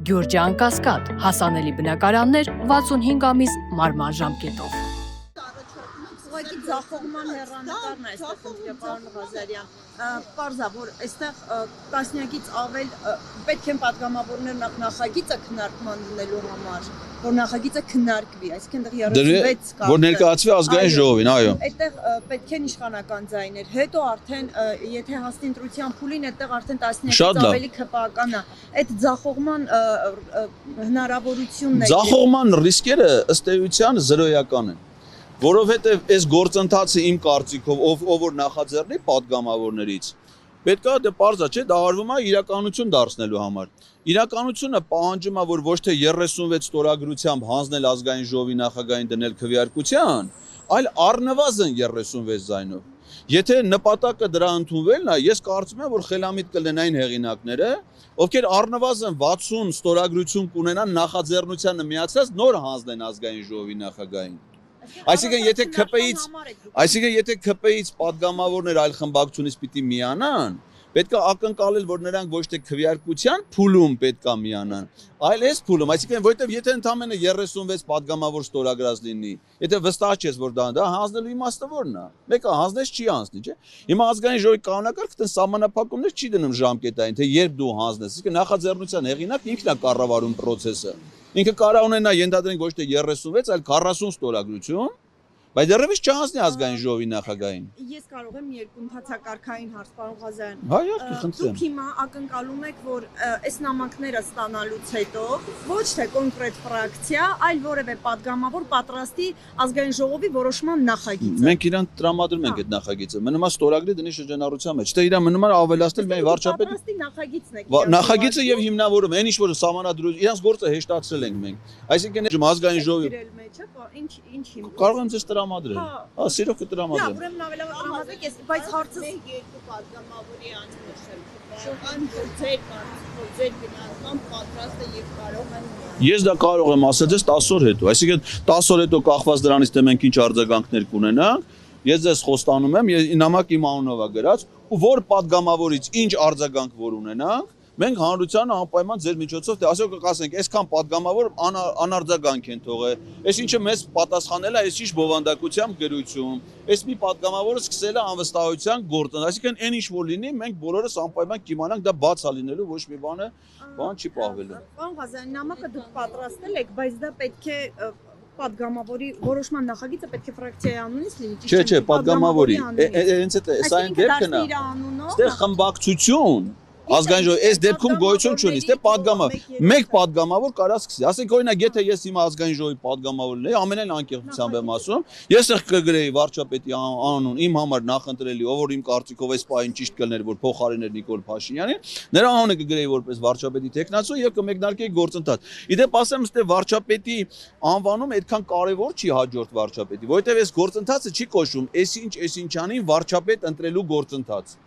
Գյուրջան Կասկադ, հասանելի բնակարաններ 65 ամիս մարման ժամկետով։ Ուղղակի ձախողման հեռանկարն է այստեղ ընտրել պարոն Ղազարյան։ Պարզա, որ այստեղ տասնյակից ավել պետք են պատգամավորներ նախագիծը քննարկման դնելու համար, որ նախագիծը քննարկվի, այսինքն դեռ 36 կարգ։ Որ ներկայացվի ազգային ժողովին, այո։ Այդտեղ պետք են իշխանական ձայներ։ Հետո արդեն եթե հասնի ընտրության փուլին, այդտեղ արդեն տասնյակից ավելի ԿՊԱ-ական է։ Այդ ձախողման հնարավորությունն է։ Ձախողման ռիսկերը ըստ էության զրոյական են։ Որովհետև այս գործընթացը իմ կարծիքով ով որ նախաձեռնի պատգամավորներից պետք է դե պարզա չէ դա արվում է իրականություն դարձնելու համար իրականությունը պահանջում է որ ոչ թե 36 ստորագրությամբ հանձնել ազգային ժողովի նախագահին դնել քվեարկության այլ առնվազն 36 ձայնով եթե նպատակը դրա ընդունվելն է ես կարծում եմ որ խելամիտ կլինեն այն հեղինակները ովքեր առնվազն 60 ստորագրություն կունենան նախաձեռնությանը միացած նոր հանձնեն ազգային ժողովի նախագահին Այսինքն եթե ԿՊ-ից պատգամավորներ այլ խմբակցությունից պիտի միանան, պետք է ակնկալել, որ նրանք ոչ թե քվեարկության փուլում պետք է միանան, այլ այս փուլում, այսինքն որովհետև եթե ընդամենը 36 պատգամավոր ստորագրած լինի, եթե վստահ չես, որ դա հանձնելու իմաստը որն է, մեկը հանձնես չի հանձնի, չէ՞։ Հիմա ազգային ժողովի կանոնակարգը դեն սահմանափակումներ չի դնում ժամկետային, թե երբ դու հանձնես, իսկ նախաձեռնության հեղինակ ինքն է կառավարում process-ը։ Ինքը կարող ունենա ենթադրենք ոչ թե 36, այլ 40 ստորագրություն, բայց դեռևս չհանձնի ազգային ժողովի նախագահին։ Ես կարող եմ երկու ընթացակարգային հարց, պարոն Ղազարյան։ Հայ, Դուք հիմա ակնկալում եք, որ այս նամակները ստանալուց հետո ոչ թե կոնկրետ ֆրակցիա, այլ որևէ պատգամավոր պատրաստի ազգային ժողովի որոշման նախագիծը։ Մենք իրան տրամադրում ենք այդ նախագիծը։ Մնում է ստորագրի դնի շրջանառության մեջ։ Դե իրան մնում է ավելացնել միայն վարչապետի պատրաստի նախագիծն է։ Նախագիծը եւ հիմնավորումը, այն ինչ որ սահմանադրություն, իրանց գործը հեշտացրել ենք մենք։ Այսինքն ազգային ժողովի ինչ հիմք։ Կարող եմ ձեզ տրամադրել։ Հա, սիրով կտրամադրեմ։ Լավ, ուրեմն ավելավոր տրամադրեք, բայց հարցը երկու պատգամավորի անունը շփոթան, ձեր գնահատմամբ պատրաստ է եւ կարող են Ես դա կարող եմ ասել ձեզ 10 օր հետո, այսինքն 10 օր հետո կախված դրանից թե մենք ինչ արձագանքներ կունենանք, ես ձեզ խոստանում եմ, նամակ իմ անունով է գրած, ու որ պատգամավորից ինչ արձագանք որ ունենանք, մենք հանրությանը անպայման ձեր միջոցով թե ասենք կասենք, այսքան պատգամավոր անարձագանք են թողել, այս ինչը մեզ պատասխանել է, այս ինչ բովանդակությամբ գրություն, այս մի պատգամավորը սկսել է անվստահության գործընթաց, այսինքն այն ինչ որ լինի, մենք բոլորս անպայման կիմանանք դա բաց է լինելու, ոչ մի բան չի պահվելու։ Պարոն Ղազարյան, նամակը դուք պատրաստել եք, բայց դա պետք է պատգամավորի որոշման նախագիծը պետք է ֆրակցիայի անունից լինի։ Չէ, պատգամավորի։ Հենց այդ սա այն դեպքն է։ Այստեղ խմբակցություն Ազգային ժողովի այս դեպքում գոյություն չունի, ստե մեկ պատգամավոր կարա սկսի։ Ասենք օրինակ, եթե ես հիմա ազգային ժողովի պատգամավորն եմ, ամենայն անկեղծությամբ եմ ասում, ես էլ կգրեի վարչապետի անուն իմ համար նախընտրելի, ով որ իմ կարծիքով այս պահին ճիշտ կլներ, որ փոխարիներ Նիկոլ Փաշինյանին, նրա անունը կգրեի որպես վարչապետի տեխնացու եւ կմեկնարկեի գործընթաց։ Իդեպ ասեմ, ստե վարչապետի անվանում այդքան կարեւոր չի հաջորդ վարչապետի, որովհետեւ այս գործընթացը չի կոչվում, այսինչանին վարչապետ ընտրելու գործընթաց։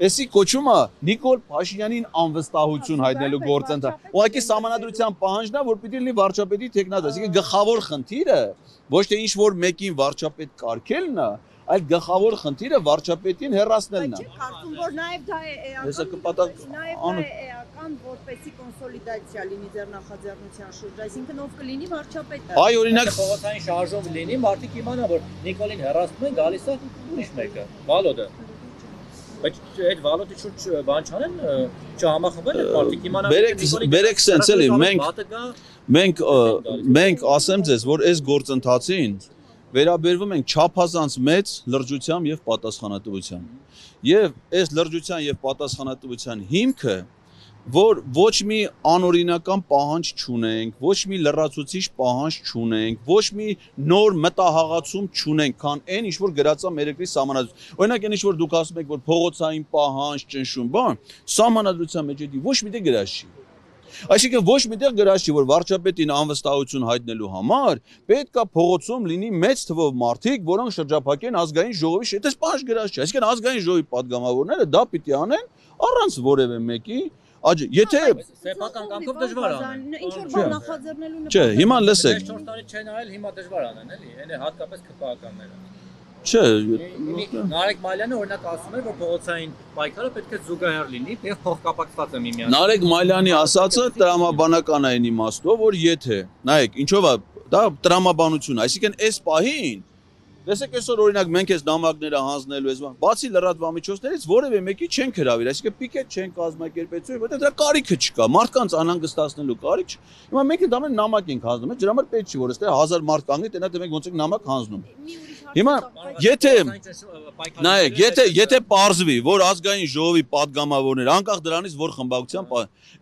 Էսի կոչումը Նիկոլ Փաշինյանին անվստահություն հայտնելու գործընթաց։ Ուղղակի սահմանադրության պահանջն է, որ պիտի լինի վարչապետի տեխնատը, այսինքն գլխավոր խնդիրը ոչ թե ինչ որ մեկին վարչապետ կարգելն է, այլ գլխավոր խնդիրը վարչապետին հեռացնելն է։ Կարծում որ նաև դա է էական, որպեսի կոնսոլիդացիա լինի ձեր նախաձեռնության շուրջ, այսինքն ով կլինի վարչապետը։ Այ օրինակ փողոցային շարժում լինի, մարդիկ իմանան որ Նիկոլին հեռացնում են, գալիս է ուրիշ մեկը, Վալոդը։ Բայց այդ վալոտի շուրջ բան չանեն, չհամախմբեն այդ մարդիկ իմանան։ Բերեք սենց էլի, մենք ասեմ ձեզ, որ այս գործընթացին վերաբերվում ենք չափազանց մեծ լրջությամբ եւ պատասխանատվությամբ։ Եվ այս լրջության եւ պատասխանատվության հիմքը որ ոչ մի անօրինական պահանջ չունենք, ոչ մի լրացուցիչ պահանջ չունենք, ոչ մի նոր մտահաղացում չունենք, քան այն ինչ որ գրած է մեր երկրի սահմանադրությունում։ Օրինակ այն ինչ որ դուք ասում եք, որ փողոցային պահանջ, ճնշում, բան, սահմանադրության մեջ էդի ոչ մի տեղ գրած չի։ Այսինքն ոչ մի տեղ գրած չի, որ վարչապետին անվստահություն հայտնելու համար պետք է փողոցում լինի մեծ թվով մարդիկ, որոնք շրջափակեն ազգային ժողովի շետ, այս պահանջ գրած չի։ Այսինքն ազգային ժողովի պատգամավորները դա պիտի անեն առանց որևէ մեկի Եթե սեփական կամքով դժվար անեն։ Ինչ որ բան նախաձեռնելու Չէ, հիմա լսեք։ 4 տարի չեն արել, հիմա դժվար անեն, էլի, հատկապես ԿՊԱ-ականները։ Չէ, Նարեկ Մալյանը օրինակ ասում էր, որ փողոցային պայքարը պետք է զուգահեռ լինի, եւ փոխկապակցված է միմյանց։ Նարեկ Մալյանի ասածը տրամաբանականային իմաստով, որ եթե, նայեք, ինչով է, դա տրամաբանություն, այսինքն այս պահին տեսեք այսօր օրինակ մենք այս նամակները հանձնելու ես, բացի լրատվամիջոցներից որևէ մեկի չենք հրավիր, այսինքն պիկետ չենք կազմակերպեցու, որտեղ դրա կարիքը չկա, մարդկանց անհանգստացնելու կարիք չկա։ Հիմա մենք դա մենք նամակ ենք հանձնում, դրա համար պետք չի որ այստեղ 1000 մարդ կանգնի, տենա դե մենք ոնց ենք նամակ հանձնում։ Հիմա եթե նայեք, եթե պարզվի, որ ազգային ժողովի падգամավորներ անկախ դրանից որ խմբակցության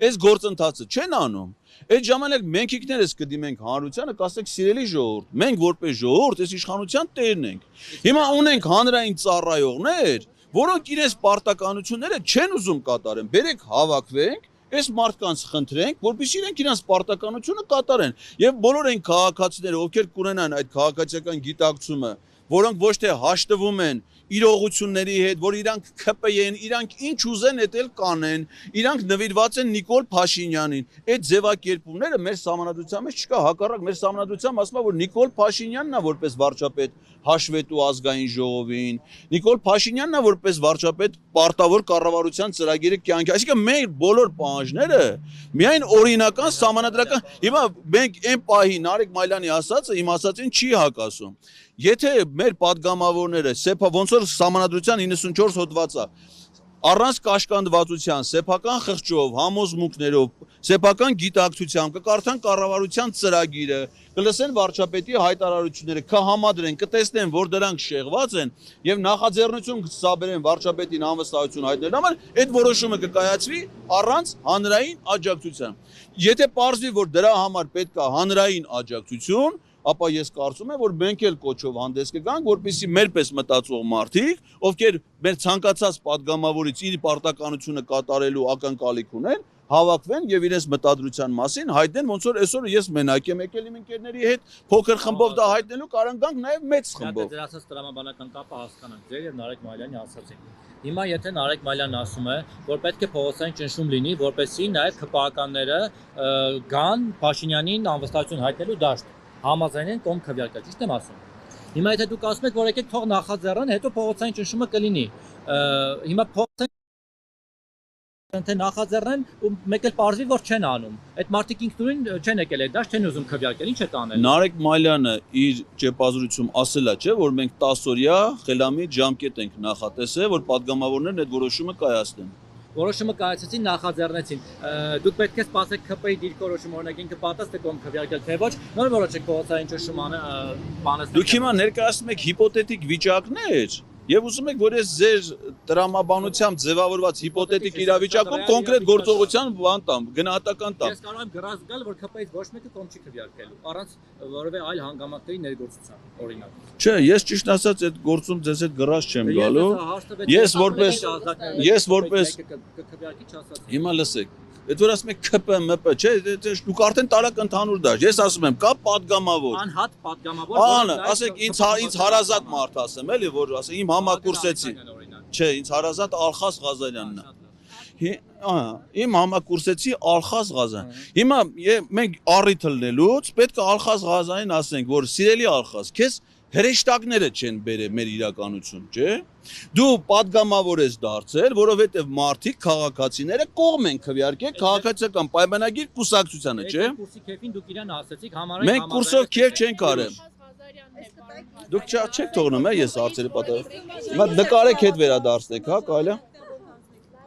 այս գործընթացը չեն անում, այդ ժամանակ մենք ինքներս կդիմենք հանրությանը, կասենք սիրելի ժողովուրդ, մենք որպես ժողովուրդ այս իշխանության տերն ենք։ Հիմա ունենք հանրային ծառայողներ, որոնք իրենց պարտականությունները չեն ուզում կատարեն։ Բերեք հավաքվենք, այս մարդկանց խնդրենք, որպեսզի իրենք իրենց պարտականությունը կատարեն։ Եվ բոլոր այն քաղաքացիները, ովքեր կունենան այդ քաղաքացիական գիտակցումը, որոնք ոչ թե հաշտվում են իրողությունների հետ, որ իրանք ԿՊ-են, իրանք ինչ ուզեն էդ էլ կանեն, իրանք նվիրված են Նիկոլ Փաշինյանին։ Այդ ձևակերպումները մեր սահմանադրության մեջ չկա, հակառակ մեր սահմանադրությամբ ասում է, որ Նիկոլ Փաշինյանն է որպես վարչապետ հաշվետու ազգային ժողովին, Նիկոլ Փաշինյանն է որպես վարչապետ պարտավոր կառավարության ծրագիրը կյանքի, այսինքն մեր բոլոր պահանջները միայն օրինական սահմանադրական, հիմա մենք այն պահի Նարեկ Մալյանի ասածը իմ ասածին չի հակասում։ Եթե մեր падգամավորները ոնց որ սահմանադրության 94 հոդվածը առանց կաշկանդվածության, սեփական խղճով, համոզմունքներով, սեփական գիտակցությամբ կկարդան կառավարության ծրագիրը, կլսեն վարչապետի հայտարարությունները, կհամադրեն, կտեսնեն, որ դրանք շեղված են եւ նախաձեռնություն կցաբերեն վարչապետին անվստահություն հայտնելու համար, այդ որոշումը կկայացվի առանց հանրային աջակցության։ Եթե պարզվի, որ դրա համար պետք է հանրային աջակցություն, ապա ես կարծում եմ, որ մենք էլ կոչով հանդես կգանք, որպեսզի մերպես մտածող մարդիկ, ովքեր մեր ցանկացած падգամավորից իր պարտականությունը կատարելու ակնկալիք ունեն, հավաքվեն եւ իրենց մտադրության մասին հայտնեն, ոնց որ այսօր ես մենակ եմ եկել իմ ընկերների հետ, փոքր խմբով դա հայտնելու կարող գանք նաեւ մեծ խմբով։ Դեր ասած տրամաբանական կապը հասկանանք, ձեր եւ Նարեկ Մալյանի ասածին։ Հիմա եթե Նարեկ Մալյանն ասում է, որ պետք է փողոցային ճնշում լինի, որպեսզի նաեւ ԿՊԱ-ականները գան Փաշինյանին անվստահություն հայտնելու դաշտ համաձայն են կողմ քվեարկել, ճիշտ եմ ասում։ Հիմա եթե դուք ասում եք, որ եկեք թող նախաձեռնեն, հետո փողոցային ճնշումը կլինի։ Հիմա փողոցային թե նախաձեռնեն ու մեկ էլ պարզվի, որ չեն անում։ Այդ մարդիկ ինքնուրույն չեն եկել այդ դաշտ, չեն ուզում քվեարկել, ինչ է տանել։ Նարեկ Մալյանը իր ճեպազրույցում ասել է, չէ, որ մենք 10 օրյա խելամիտ ժամկետ ենք նախատեսել, որ падգամավորներն այդ որոշումը կայացնեն։ Որոշումը կայացեցին, նախաձեռնեցին։ Դուք պետք է սպասեք ԿՊ-ի դիրքորոշումը, օրինակ ինքը պատասխան է կողմ քվեարկել, թե ոչ, նոր որոշեք փողոցային ճնշում բանը։ Դուք հիմա ներկայացնում եք հիպոթետիկ վիճակներ եւ ուզում եք, որ ես ձեր տրամաբանությամբ ձևավորված հիպոթետիկ իրավիճակում կոնկրետ գործողության բան տամ, գնահատական տամ։ Ես կարող եմ գրած գալ, որ ԿՊ-ից ոչ մեկը կողմ չի քվեարկելու, առանց որևէ այլ հանգամանքների ներգործության, օրինակ։ Չէ, ես ճիշտ ասած այդ գործում ձեզ հետ գրած չեմ գալու։ Ես որպես հիմա լսեք, այդ որ ասում եք ԿՊ, ՄՊ, չէ, դուք արդեն տարակ ընդհանուր դաշտ։ Ես ասում եմ, կա падգամավոր։ Անհատ падգամավոր։ Ասեք ինձ հարազատ մարդ ասեմ, էլի, որ ասեմ իմ համակուրսեցի։ Չէ, ինձ հարազատ Ալխաս Ղազարյանն է։ Իմ համակուրսեցի Ալխաս Ղազարյան։ Հիմա մենք առիթ լնելուց պետք է Ալխաս Ղազարյանին ասենք, որ սիրելի Ալխաս, քեզ հրեշտակները չեն բերել մեր իրականություն, չէ։ Դու падգամավոր ես դարձել, որովհետև մարդիկ, քաղաքացիները կողմ են քվեարկել քաղաքացիական պայմանագիր կուսակցությանը, չէ։ Կուրսի քեֆին դուք իրան ասացիք համարային։ Մենք կուրսով քեֆ չենք արել։ Դուք չեք թողնում, ես հարցերը պատասխան։ Հիմա նկարեք հետ վերադարձնեք, հա, կարելի է։